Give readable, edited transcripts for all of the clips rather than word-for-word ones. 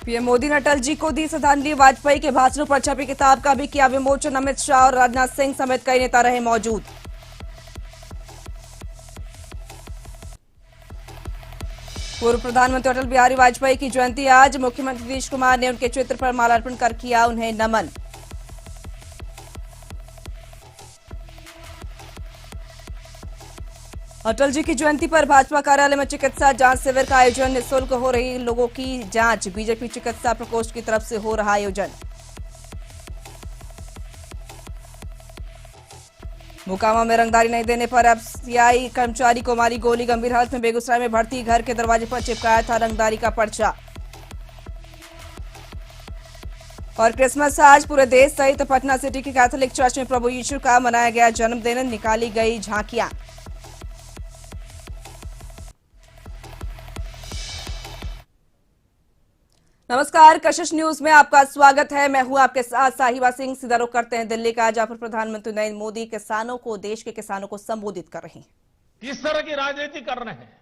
PM Modi ने अटल जी को दी श्रद्धांजलि। वाजपेयी के भाषणों पर छपी किताब का भी किया विमोचन। अमित शाह और राजनाथ सिंह समेत कई नेता रहे मौजूद। पूर्व प्रधानमंत्री अटल बिहारी वाजपेयी की जयंती आज। मुख्यमंत्री नीतीश कुमार ने उनके चित्र पर माल्यार्पण कर किया उन्हें नमन। अटल जी की जयंती पर भाजपा कार्यालय में चिकित्सा जांच शिविर का आयोजन। निःशुल्क हो रही लोगों की जांच। बीजेपी चिकित्सा प्रकोष्ठ की तरफ से हो रहा आयोजन। मोकामा में रंगदारी नहीं देने पर एफसीआई कर्मचारी को मारी गोली। गंभीर हालत में बेगूसराय में भर्ती। घर के दरवाजे पर चिपकाया था रंगदारी का पर्चा। और क्रिसमस आज पूरे देश सहित पटना सिटी की कैथोलिक चर्च में प्रभु यीशु का मनाया गया जन्मदिन। निकाली गई झांकियां। नमस्कार, कशिश न्यूज में आपका स्वागत है। मैं हूं आपके साथ साहिबा सिंह। सीधा रुख करते हैं दिल्ली का, जहां पर प्रधानमंत्री नरेंद्र मोदी किसानों को, देश के किसानों को संबोधित कर रहे हैं। किस तरह की राजनीति कर रहे हैं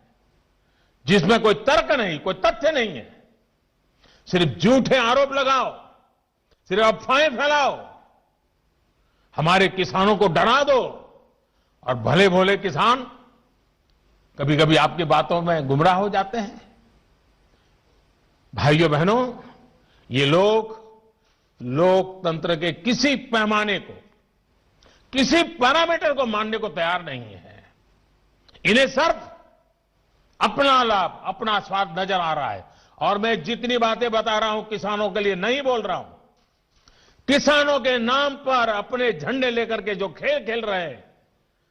जिसमें कोई तर्क नहीं, कोई तथ्य नहीं है। सिर्फ झूठे आरोप लगाओ, सिर्फ अफवाहें फैलाओ, हमारे किसानों को डरा दो। और भले भोले किसान कभी कभी आपकी बातों में गुमराह हो जाते हैं। भाइयों बहनों, ये लोग लोकतंत्र के किसी पैमाने को, किसी पैरामीटर को मानने को तैयार नहीं है। इन्हें सिर्फ अपना लाभ, अपना स्वार्थ नजर आ रहा है। और मैं जितनी बातें बता रहा हूं किसानों के लिए नहीं बोल रहा हूं। किसानों के नाम पर अपने झंडे लेकर के जो खेल खेल रहे हैं,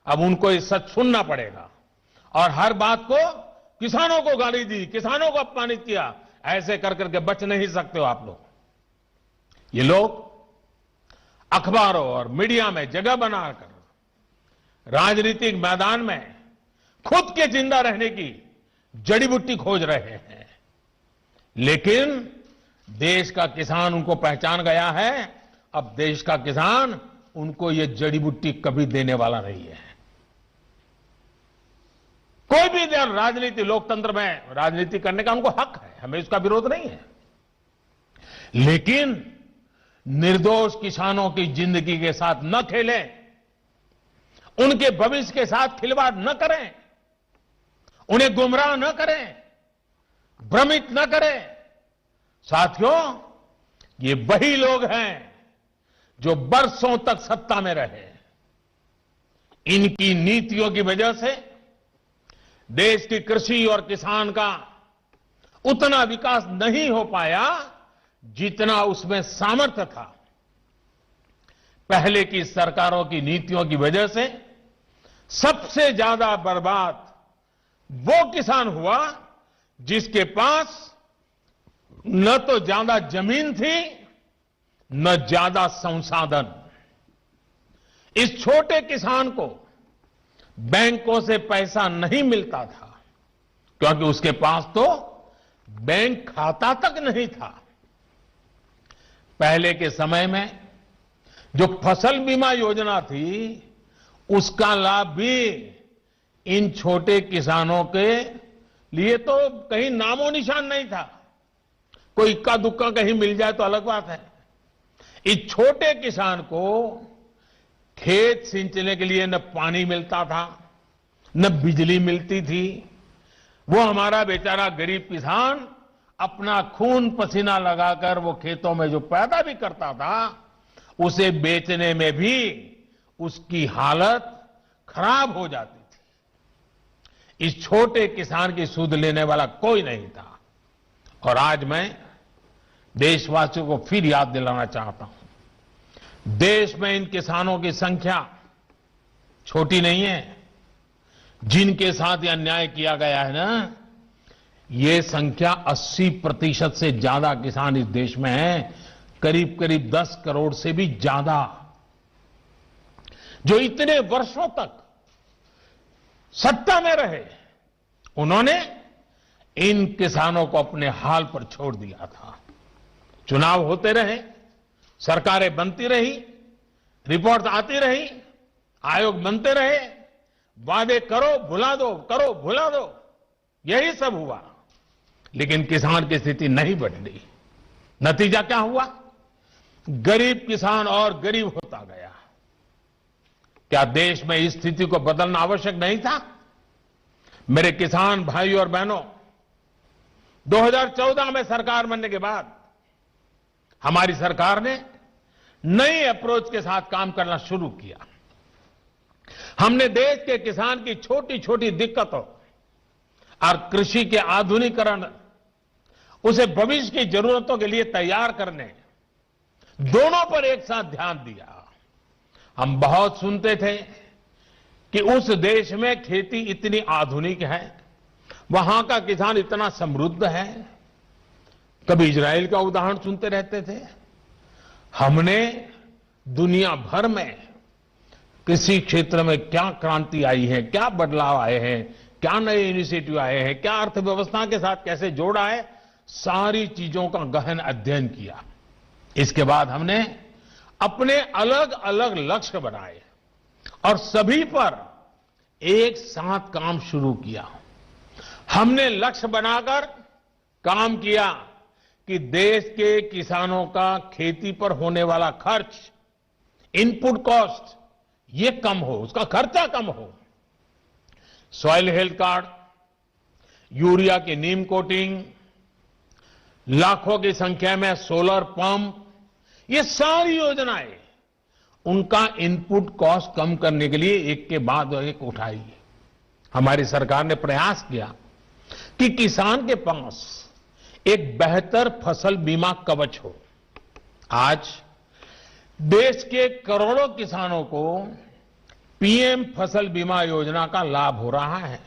अब उनको ये सच सुनना पड़ेगा। और हर बात को किसानों को गाली दी, किसानों को अपमानित किया, ऐसे कर करके बच नहीं सकते हो आप लोग। ये लोग अखबारों और मीडिया में जगह बनाकर राजनीतिक मैदान में खुद के जिंदा रहने की जड़ी बूटी खोज रहे हैं। लेकिन देश का किसान उनको पहचान गया है। अब देश का किसान उनको ये जड़ी बूटी कभी देने वाला नहीं है। कोई भी राजनीति, लोकतंत्र में राजनीति करने का उनको हक है, हमें इसका विरोध नहीं है। लेकिन निर्दोष किसानों की जिंदगी के साथ न खेलें, उनके भविष्य के साथ खिलवाड़ न करें, उन्हें गुमराह न करें, भ्रमित न करें। साथियों, ये वही लोग हैं जो बरसों तक सत्ता में रहे। इनकी नीतियों की वजह से देश की कृषि और किसान का उतना विकास नहीं हो पाया जितना उसमें सामर्थ्य था। पहले की सरकारों की नीतियों की वजह से सबसे ज्यादा बर्बाद वो किसान हुआ जिसके पास न तो ज्यादा जमीन थी, न ज्यादा संसाधन। इस छोटे किसान को बैंकों से पैसा नहीं मिलता था क्योंकि उसके पास तो बैंक खाता तक नहीं था। पहले के समय में जो फसल बीमा योजना थी, उसका लाभ भी इन छोटे किसानों के लिए तो कहीं नामो निशान नहीं था। कोई इक्का दुक्का कहीं मिल जाए तो अलग बात है। इस छोटे किसान को खेत सिंचने के लिए न पानी मिलता था, न बिजली मिलती थी। वो हमारा बेचारा गरीब किसान अपना खून पसीना लगाकर वो खेतों में जो पैदा भी करता था, उसे बेचने में भी उसकी हालत खराब हो जाती थी। इस छोटे किसान की सुध लेने वाला कोई नहीं था। और आज मैं देशवासियों को फिर याद दिलाना चाहता हूं, देश में इन किसानों की संख्या छोटी नहीं है। जिनके साथ यह अन्याय किया गया है ना, ये संख्या 80% से ज्यादा किसान इस देश में हैं। करीब करीब 10 करोड़ से भी ज्यादा, जो इतने वर्षों तक सत्ता में रहे, उन्होंने इन किसानों को अपने हाल पर छोड़ दिया था। चुनाव होते रहे, सरकारें बनती रही, रिपोर्ट आती रही, आयोग बनते रहे, वादे करो भुला दो, करो भुला दो, यही सब हुआ। लेकिन किसान की स्थिति नहीं बदली। नतीजा क्या हुआ? गरीब किसान और गरीब होता गया। क्या देश में इस स्थिति को बदलना आवश्यक नहीं था? मेरे किसान भाइयों और बहनों, 2014 में सरकार बनने के बाद हमारी सरकार ने नई अप्रोच के साथ काम करना शुरू किया। हमने देश के किसान की छोटी छोटी दिक्कतों और कृषि के आधुनिकीकरण, उसे भविष्य की जरूरतों के लिए तैयार करने, दोनों पर एक साथ ध्यान दिया। हम बहुत सुनते थे कि उस देश में खेती इतनी आधुनिक है, वहां का किसान इतना समृद्ध है। कभी इजराइल का उदाहरण सुनते रहते थे। हमने दुनिया भर में कृषि क्षेत्र में क्या क्रांति आई है, क्या बदलाव आए हैं, क्या नए इनिशिएटिव आए हैं, क्या अर्थव्यवस्था के साथ कैसे जोड़ा है, सारी चीजों का गहन अध्ययन किया। इसके बाद हमने अपने अलग अलग लक्ष्य बनाए और सभी पर एक साथ काम शुरू किया। हमने लक्ष्य बनाकर काम किया कि देश के किसानों का खेती पर होने वाला खर्च, इनपुट कॉस्ट, ये कम हो, उसका खर्चा कम हो। सॉइल हेल्थ कार्ड, यूरिया की नीम कोटिंग, लाखों की संख्या में सोलर पंप, ये सारी योजनाएं उनका इनपुट कॉस्ट कम करने के लिए एक के बाद एक उठाई। हमारी सरकार ने प्रयास किया कि किसान के पास एक बेहतर फसल बीमा कवच हो। आज देश के करोड़ों किसानों को पीएम फसल बीमा योजना का लाभ हो रहा है।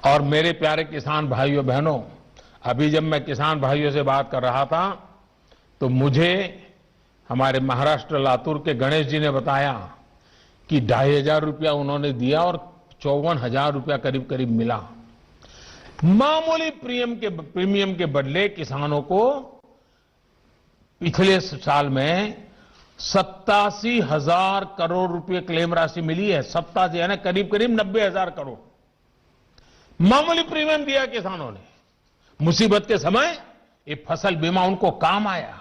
और मेरे प्यारे किसान भाइयों बहनों, अभी जब मैं किसान भाइयों से बात कर रहा था तो मुझे हमारे महाराष्ट्र लातूर के गणेश जी ने बताया कि 2,500 रुपया उन्होंने दिया और 54,000 रुपया करीब करीब मिला। मामूली प्रीमियम के बदले किसानों को पिछले साल में 87,000 करोड़ रुपए क्लेम राशि मिली है। 87 यानी करीब करीब 90,000 करोड़ मामूली प्रीमियम दिया किसानों ने। मुसीबत के समय ये फसल बीमा उनको काम आया।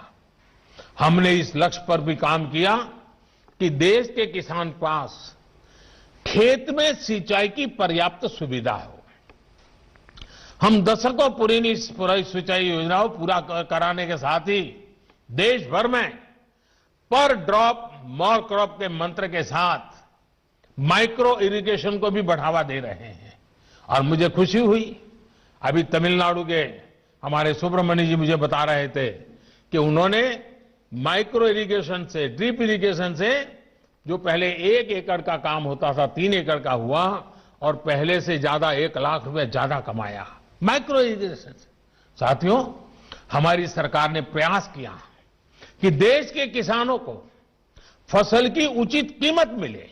हमने इस लक्ष्य पर भी काम किया कि देश के किसान पास खेत में सिंचाई की पर्याप्त सुविधा हो। हम दशकों पुरानी सिंचाई योजनाओं पूरा कराने के साथ ही देश भर में पर ड्रॉप मोर क्रॉप के मंत्र के साथ माइक्रो इरिगेशन को भी बढ़ावा दे रहे हैं। और मुझे खुशी हुई, अभी तमिलनाडु के हमारे सुब्रमण्य जी मुझे बता रहे थे कि उन्होंने माइक्रो इरिगेशन से, ड्रिप इरिगेशन से, जो पहले 1 एकड़ का काम होता था 3 एकड़ का हुआ और पहले से ज्यादा 1 लाख रुपए ज्यादा कमाया माइक्रो इरिगेशन से। साथियों, हमारी सरकार ने प्रयास किया कि देश के किसानों को फसल की उचित कीमत मिले।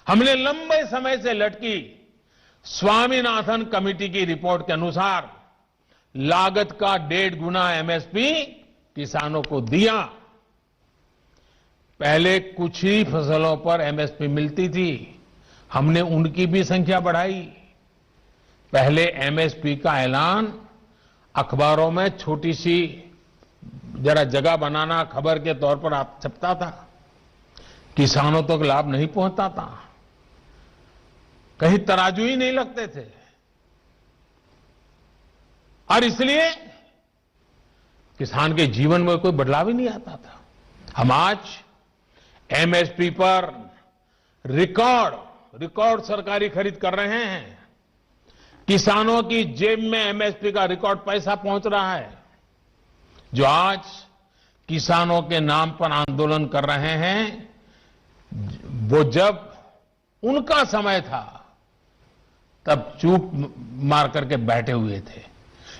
हमने लंबे समय से लटकी स्वामीनाथन कमेटी की रिपोर्ट के अनुसार लागत का 1.5 गुना एमएसपी किसानों को दिया। पहले कुछ ही फसलों पर एमएसपी मिलती थी, हमने उनकी भी संख्या बढ़ाई। पहले एमएसपी का ऐलान अखबारों में छोटी सी जरा जगह बनाना खबर के तौर पर छपता था, किसानों तक लाभ नहीं पहुंचता था, कहीं तराजू ही नहीं लगते थे। और इसलिए किसान के जीवन में कोई बदलाव ही नहीं आता था। हम आज एमएसपी पर रिकॉर्ड सरकारी खरीद कर रहे हैं। किसानों की जेब में एमएसपी का रिकॉर्ड पैसा पहुंच रहा है। जो आज किसानों के नाम पर आंदोलन कर रहे हैं, वो जब उनका समय था तब चूप मार करके बैठे हुए थे।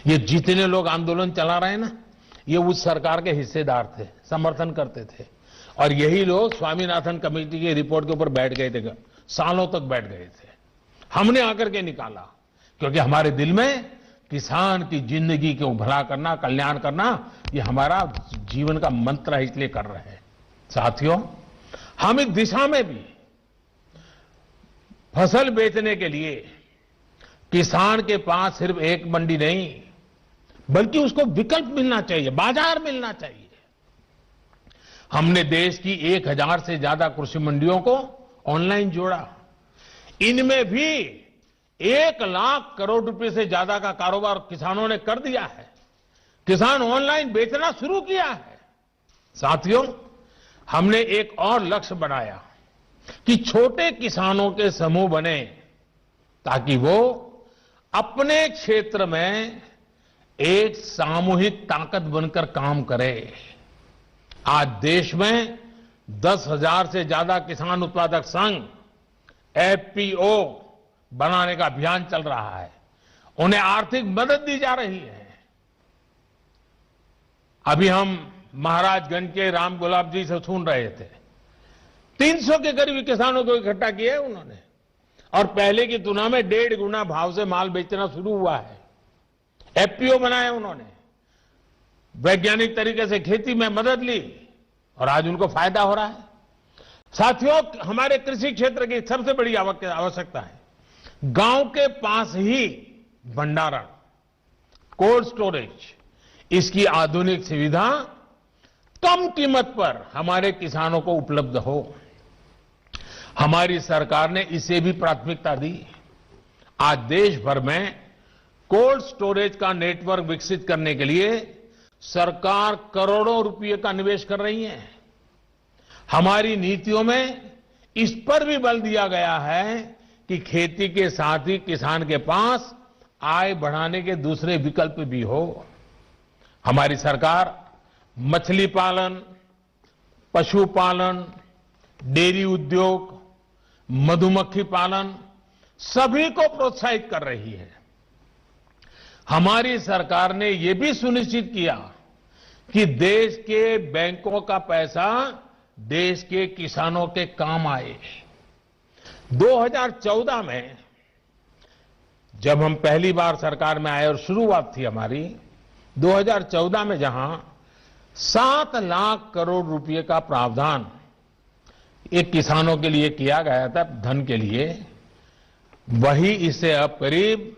ये जितने लोग आंदोलन चला रहे हैं ना, ये उस सरकार के हिस्सेदार थे, समर्थन करते थे। और यही लोग स्वामीनाथन कमेटी की रिपोर्ट के ऊपर बैठ गए थे, सालों तक बैठ गए थे। हमने आकर के निकाला, क्योंकि हमारे दिल में किसान की जिंदगी को भला करना, कल्याण करना, ये हमारा जीवन का मंत्र है, इसलिए कर रहे हैं। साथियों, हम इस दिशा में भी फसल बेचने के लिए किसान के पास सिर्फ एक मंडी नहीं, बल्कि उसको विकल्प मिलना चाहिए, बाजार मिलना चाहिए। हमने देश की 1000 से ज्यादा कृषि मंडियों को ऑनलाइन जोड़ा। इनमें भी 1 लाख करोड़ रुपए से ज्यादा का कारोबार किसानों ने कर दिया है। किसान ऑनलाइन बेचना शुरू किया है। साथियों, हमने एक और लक्ष्य बनाया कि छोटे किसानों के समूह बने ताकि वो अपने क्षेत्र में एक सामूहिक ताकत बनकर काम करे। आज देश में 10,000 से ज्यादा किसान उत्पादक संघ एफपीओ बनाने का अभियान चल रहा है। उन्हें आर्थिक मदद दी जा रही है। अभी हम महाराजगंज के राम गुलाब जी से सुन रहे थे, 300 के करीब किसानों को इकट्ठा किया है उन्होंने, और पहले की तुलना में 1.5 गुना भाव से माल बेचना शुरू हुआ है। एफपीओ बनाए उन्होंने, वैज्ञानिक तरीके से खेती में मदद ली और आज उनको फायदा हो रहा है। साथियों, हमारे कृषि क्षेत्र की सबसे बड़ी आवश्यकता है गांव के पास ही भंडारण, कोल्ड स्टोरेज। इसकी आधुनिक सुविधा कम कीमत पर हमारे किसानों को उपलब्ध हो। हमारी सरकार ने इसे भी प्राथमिकता दी। आज देश भर में कोल्ड स्टोरेज का नेटवर्क विकसित करने के लिए सरकार करोड़ों रुपए का निवेश कर रही है। हमारी नीतियों में इस पर भी बल दिया गया है कि खेती के साथ ही किसान के पास आय बढ़ाने के दूसरे विकल्प भी हो। हमारी सरकार मछली पालन, पशुपालन, डेयरी उद्योग, मधुमक्खी पालन सभी को प्रोत्साहित कर रही है। हमारी सरकार ने यह भी सुनिश्चित किया कि देश के बैंकों का पैसा देश के किसानों के काम आए। 2014 में जब हम पहली बार सरकार में आए और शुरुआत थी हमारी, 2014 में जहां 7 लाख करोड़ रुपए का प्रावधान एक किसानों के लिए किया गया था धन के लिए, वही इसे अब करीब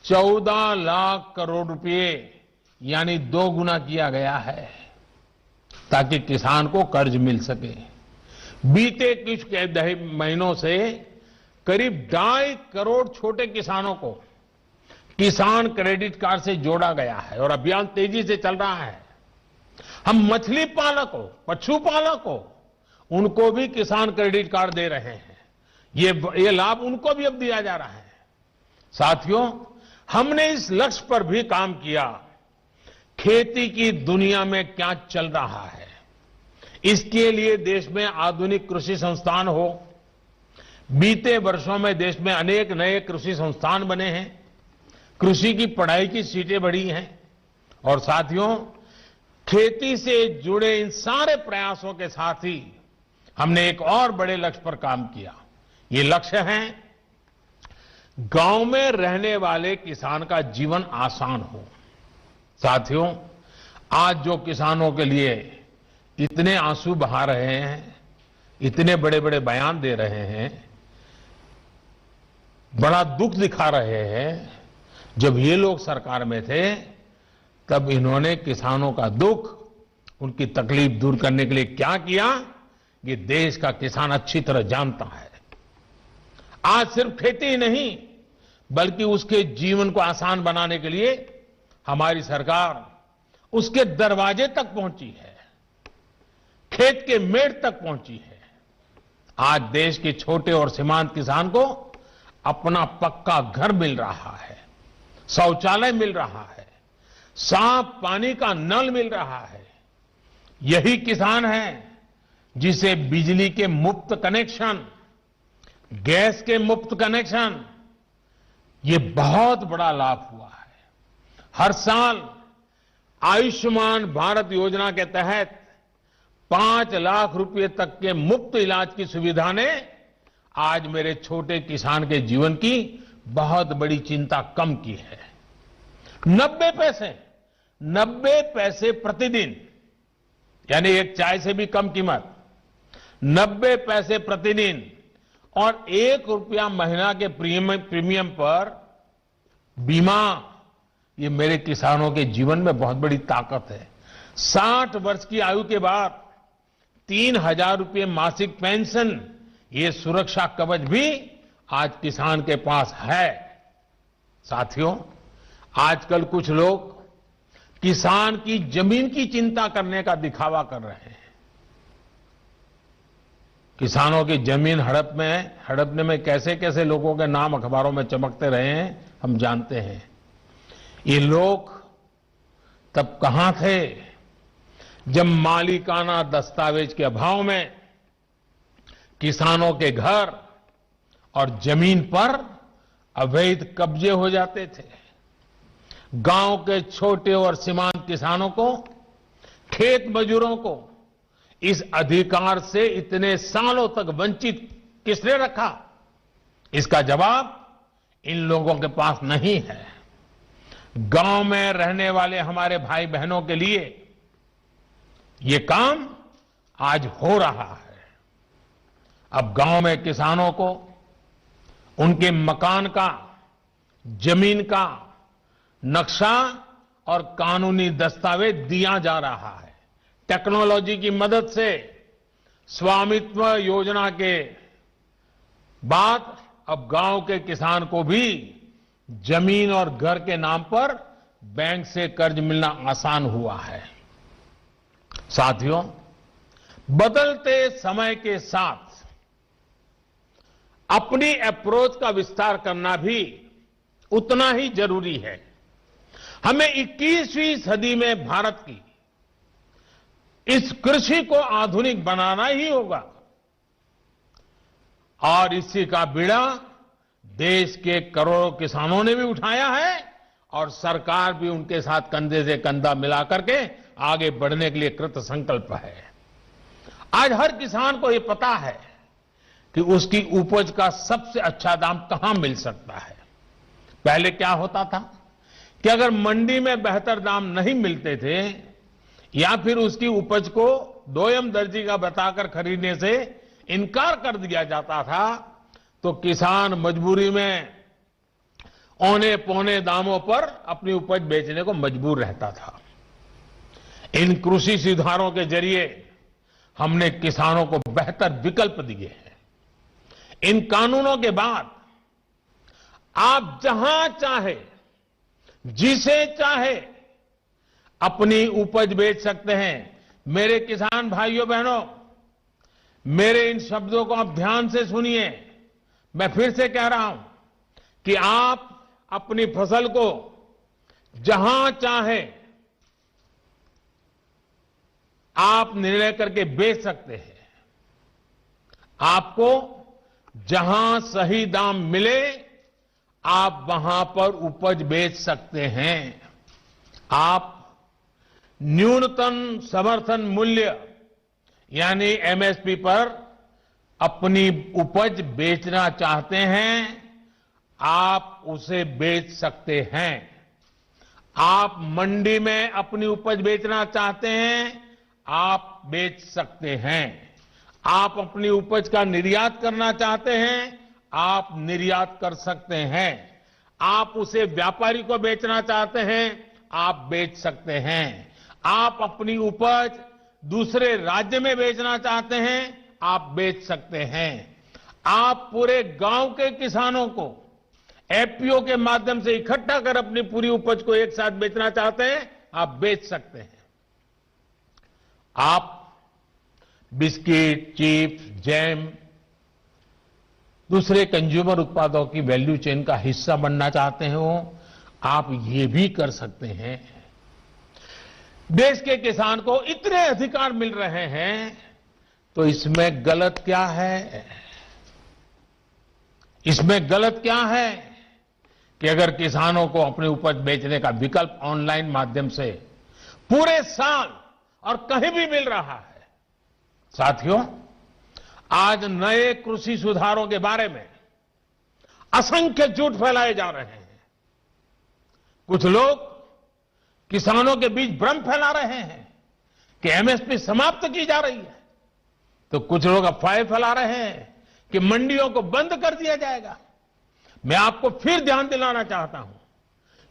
14 लाख करोड़ रुपए यानी 2 गुना किया गया है ताकि किसान को कर्ज मिल सके। बीते कुछ महीनों से करीब 2.5 करोड़ छोटे किसानों को किसान क्रेडिट कार्ड से जोड़ा गया है और अभियान तेजी से चल रहा है। हम मछली पालकों, पशुपालकों, उनको भी किसान क्रेडिट कार्ड दे रहे हैं। ये लाभ उनको भी अब दिया जा रहा है। साथियों, हमने इस लक्ष्य पर भी काम किया, खेती की दुनिया में क्या चल रहा है, इसके लिए देश में आधुनिक कृषि संस्थान हो। बीते वर्षों में देश में अनेक नए कृषि संस्थान बने हैं, कृषि की पढ़ाई की सीटें बढ़ी हैं और साथियों, खेती से जुड़े इन सारे प्रयासों के साथ ही हमने एक और बड़े लक्ष्य पर काम किया। ये लक्ष्य है गांव में रहने वाले किसान का जीवन आसान हो। साथियों, आज जो किसानों के लिए इतने आंसू बहा रहे हैं, इतने बड़े बड़े बयान दे रहे हैं, बड़ा दुख दिखा रहे हैं, जब ये लोग सरकार में थे तब इन्होंने किसानों का दुख, उनकी तकलीफ दूर करने के लिए क्या किया, ये देश का किसान अच्छी तरह जानता है। आज सिर्फ खेती ही नहीं बल्कि उसके जीवन को आसान बनाने के लिए हमारी सरकार उसके दरवाजे तक पहुंची है, खेत के मेड़ तक पहुंची है। आज देश के छोटे और सीमांत किसान को अपना पक्का घर मिल रहा है, शौचालय मिल रहा है, साफ पानी का नल मिल रहा है। यही किसान है जिसे बिजली के मुफ्त कनेक्शन, गैस के मुफ्त कनेक्शन, ये बहुत बड़ा लाभ हुआ है। हर साल आयुष्मान भारत योजना के तहत 5 लाख रुपए तक के मुफ्त इलाज की सुविधा ने आज मेरे छोटे किसान के जीवन की बहुत बड़ी चिंता कम की है। 90 पैसे प्रतिदिन, यानी एक चाय से भी कम कीमत, 90 पैसे प्रतिदिन और 1 रुपया महीना के प्रीमियम पर बीमा, ये मेरे किसानों के जीवन में बहुत बड़ी ताकत है। 60 वर्ष की आयु के बाद 3,000 रुपये मासिक पेंशन, ये सुरक्षा कवच भी आज किसान के पास है। साथियों, आजकल कुछ लोग किसान की जमीन की चिंता करने का दिखावा कर रहे हैं। किसानों की जमीन हड़पने में कैसे कैसे लोगों के नाम अखबारों में चमकते रहे हैं, हम जानते हैं। ये लोग तब कहां थे जब मालिकाना दस्तावेज के अभाव में किसानों के घर और जमीन पर अवैध कब्जे हो जाते थे। गांव के छोटे और सीमांत किसानों को, खेत मजदूरों को इस अधिकार से इतने सालों तक वंचित किसने रखा? इसका जवाब इन लोगों के पास नहीं है। गांव में रहने वाले हमारे भाई बहनों के लिए ये काम आज हो रहा है। अब गांव में किसानों को उनके मकान का, जमीन का नक्शा और कानूनी दस्तावेज दिया जा रहा है। टेक्नोलॉजी की मदद से स्वामित्व योजना के बाद अब गांव के किसान को भी जमीन और घर के नाम पर बैंक से कर्ज मिलना आसान हुआ है। साथियों, बदलते समय के साथ अपनी अप्रोच का विस्तार करना भी उतना ही जरूरी है। हमें 21वीं सदी में भारत की इस कृषि को आधुनिक बनाना ही होगा और इसी का बीड़ा देश के करोड़ों किसानों ने भी उठाया है और सरकार भी उनके साथ कंधे से कंधा मिला करके आगे बढ़ने के लिए कृत संकल्प है। आज हर किसान को यह पता है कि उसकी उपज का सबसे अच्छा दाम कहां मिल सकता है। पहले क्या होता था कि अगर मंडी में बेहतर दाम नहीं मिलते थे या फिर उसकी उपज को दोयम दर्जी का बताकर खरीदने से इनकार कर दिया जाता था, तो किसान मजबूरी में औने पौने दामों पर अपनी उपज बेचने को मजबूर रहता था। इन कृषि सुधारों के जरिए हमने किसानों को बेहतर विकल्प दिए हैं। इन कानूनों के बाद आप जहां चाहे, जिसे चाहे अपनी उपज बेच सकते हैं। मेरे किसान भाइयों बहनों, मेरे इन शब्दों को आप ध्यान से सुनिए। मैं फिर से कह रहा हूं कि आप अपनी फसल को जहां चाहे आप निर्णय करके बेच सकते हैं। आपको जहां सही दाम मिले आप वहां पर उपज बेच सकते हैं। आप न्यूनतम समर्थन मूल्य यानी एमएसपी पर अपनी उपज बेचना चाहते हैं, आप उसे बेच सकते हैं। आप मंडी में अपनी उपज बेचना चाहते हैं, आप बेच सकते हैं। आप अपनी उपज का निर्यात करना चाहते हैं, आप निर्यात कर सकते हैं। आप उसे व्यापारी को बेचना चाहते हैं, आप बेच सकते हैं। आप अपनी उपज दूसरे राज्य में बेचना चाहते हैं, आप बेच सकते हैं। आप पूरे गांव के किसानों को एफपीओ के माध्यम से इकट्ठा कर अपनी पूरी उपज को एक साथ बेचना चाहते हैं, आप बेच सकते हैं। आप बिस्किट, चिप्स, जैम, दूसरे कंज्यूमर उत्पादों की वैल्यू चेन का हिस्सा बनना चाहते हो, आप ये भी कर सकते हैं। देश के किसान को इतने अधिकार मिल रहे हैं, तो इसमें गलत क्या है? इसमें गलत क्या है कि अगर किसानों को अपनी उपज बेचने का विकल्प ऑनलाइन माध्यम से पूरे साल और कहीं भी मिल रहा है। साथियों, आज नए कृषि सुधारों के बारे में असंख्य झूठ फैलाए जा रहे हैं। कुछ लोग किसानों के बीच भ्रम फैला रहे हैं कि एमएसपी समाप्त की जा रही है, तो कुछ लोग अफवाहें फैला रहे हैं कि मंडियों को बंद कर दिया जाएगा। मैं आपको फिर ध्यान दिलाना चाहता हूं,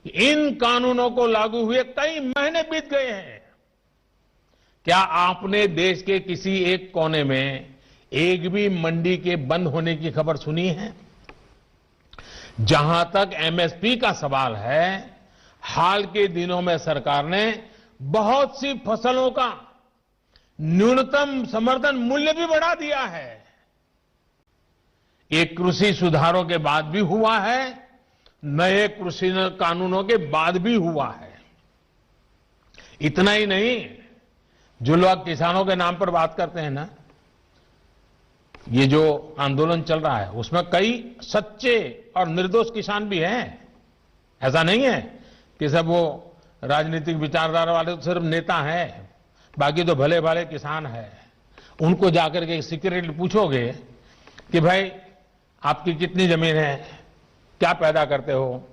कि इन कानूनों को लागू हुए कई महीने बीत गए हैं। क्या आपने देश के किसी एक कोने में एक भी मंडी के बंद होने की खबर सुनी है? जहां तक एमएसपी का सवाल है, हाल के दिनों में सरकार ने बहुत सी फसलों का न्यूनतम समर्थन मूल्य भी बढ़ा दिया है। ये कृषि सुधारों के बाद भी हुआ है, नए कृषि कानूनों के बाद भी हुआ है। इतना ही नहीं, जो लोग किसानों के नाम पर बात करते हैं ना, ये जो आंदोलन चल रहा है उसमें कई सच्चे और निर्दोष किसान भी हैं। ऐसा नहीं है कि सब वो राजनीतिक विचारधारा वाले तो सिर्फ नेता हैं, बाकी तो भले भाले किसान हैं। उनको जाकर के सीक्रेटली पूछोगे कि भाई आपकी कितनी जमीन है, क्या पैदा करते हो,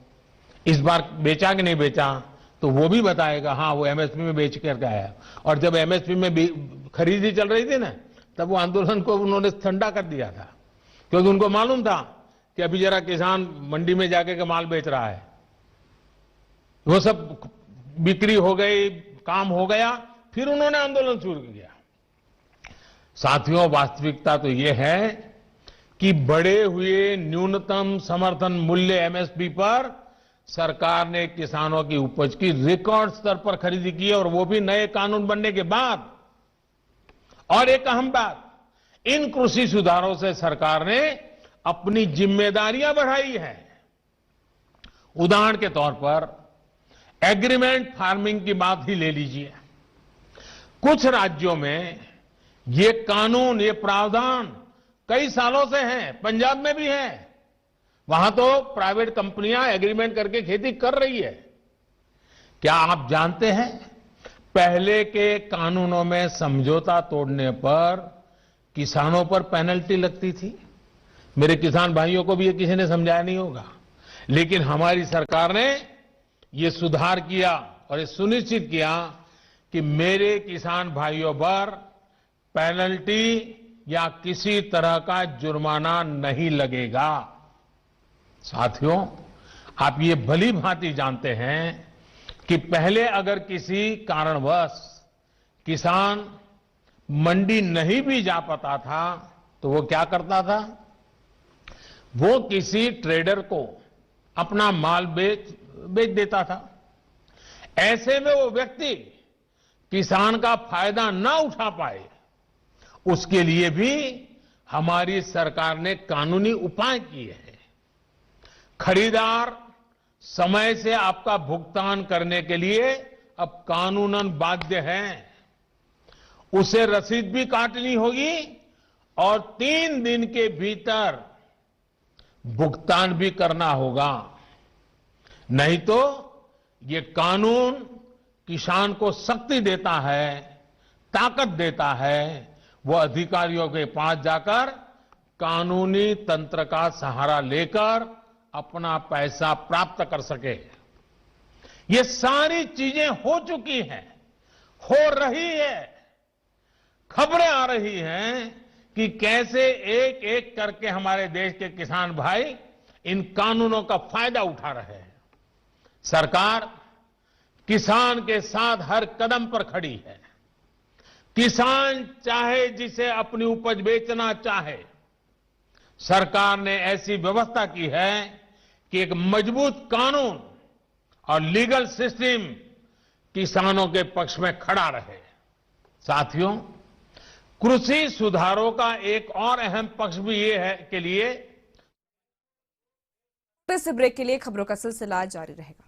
इस बार बेचा कि नहीं बेचा, तो वो भी बताएगा हाँ वो एमएसपी में बेच करके आया। और जब एमएसपी में खरीदी चल रही थी ना, तब वो आंदोलन को उन्होंने ठंडा कर दिया था, क्योंकि उनको मालूम था कि अभी जरा किसान मंडी में जाके के माल बेच रहा है, वो सब बिक्री हो गई, काम हो गया, फिर उन्होंने आंदोलन शुरू किया। साथियों, वास्तविकता तो ये है कि बढ़े हुए न्यूनतम समर्थन मूल्य एमएसपी पर सरकार ने किसानों की उपज की रिकॉर्ड स्तर पर खरीदी की है, और वो भी नए कानून बनने के बाद। और एक अहम बात, इन कृषि सुधारों से सरकार ने अपनी जिम्मेदारियां बढ़ाई है। उदाहरण के तौर पर एग्रीमेंट फार्मिंग की बात ही ले लीजिए। कुछ राज्यों में ये कानून, ये प्रावधान कई सालों से हैं, पंजाब में भी है। वहां तो प्राइवेट कंपनियां एग्रीमेंट करके खेती कर रही है। क्या आप जानते हैं, पहले के कानूनों में समझौता तोड़ने पर किसानों पर पेनल्टी लगती थी। मेरे किसान भाइयों को भी ये किसी ने समझाया नहीं होगा, लेकिन हमारी सरकार ने ये सुधार किया और ये सुनिश्चित किया कि मेरे किसान भाइयों पर पेनल्टी या किसी तरह का जुर्माना नहीं लगेगा। साथियों, आप ये भली भांति जानते हैं कि पहले अगर किसी कारणवश किसान मंडी नहीं भी जा पाता था तो वो क्या करता था, वो किसी ट्रेडर को अपना माल बेच देता था। ऐसे में वो व्यक्ति किसान का फायदा ना उठा पाए, उसके लिए भी हमारी सरकार ने कानूनी उपाय किए हैं। खरीदार समय से आपका भुगतान करने के लिए अब कानूनन बाध्य है। उसे रसीद भी काटनी होगी और 3 दिन के भीतर भुगतान भी करना होगा, नहीं तो ये कानून किसान को शक्ति देता है, ताकत देता है, वो अधिकारियों के पास जाकर कानूनी तंत्र का सहारा लेकर अपना पैसा प्राप्त कर सके। ये सारी चीजें हो चुकी हैं, हो रही है। खबरें आ रही हैं कि कैसे एक एक करके हमारे देश के किसान भाई इन कानूनों का फायदा उठा रहे हैं। सरकार किसान के साथ हर कदम पर खड़ी है। किसान चाहे जिसे अपनी उपज बेचना चाहे, सरकार ने ऐसी व्यवस्था की है कि एक मजबूत कानून और लीगल सिस्टम किसानों के पक्ष में खड़ा रहे। साथियों, कृषि सुधारों का एक और अहम पक्ष भी ये है के लिए इस ब्रेक के लिए खबरों का सिलसिला जारी रहेगा।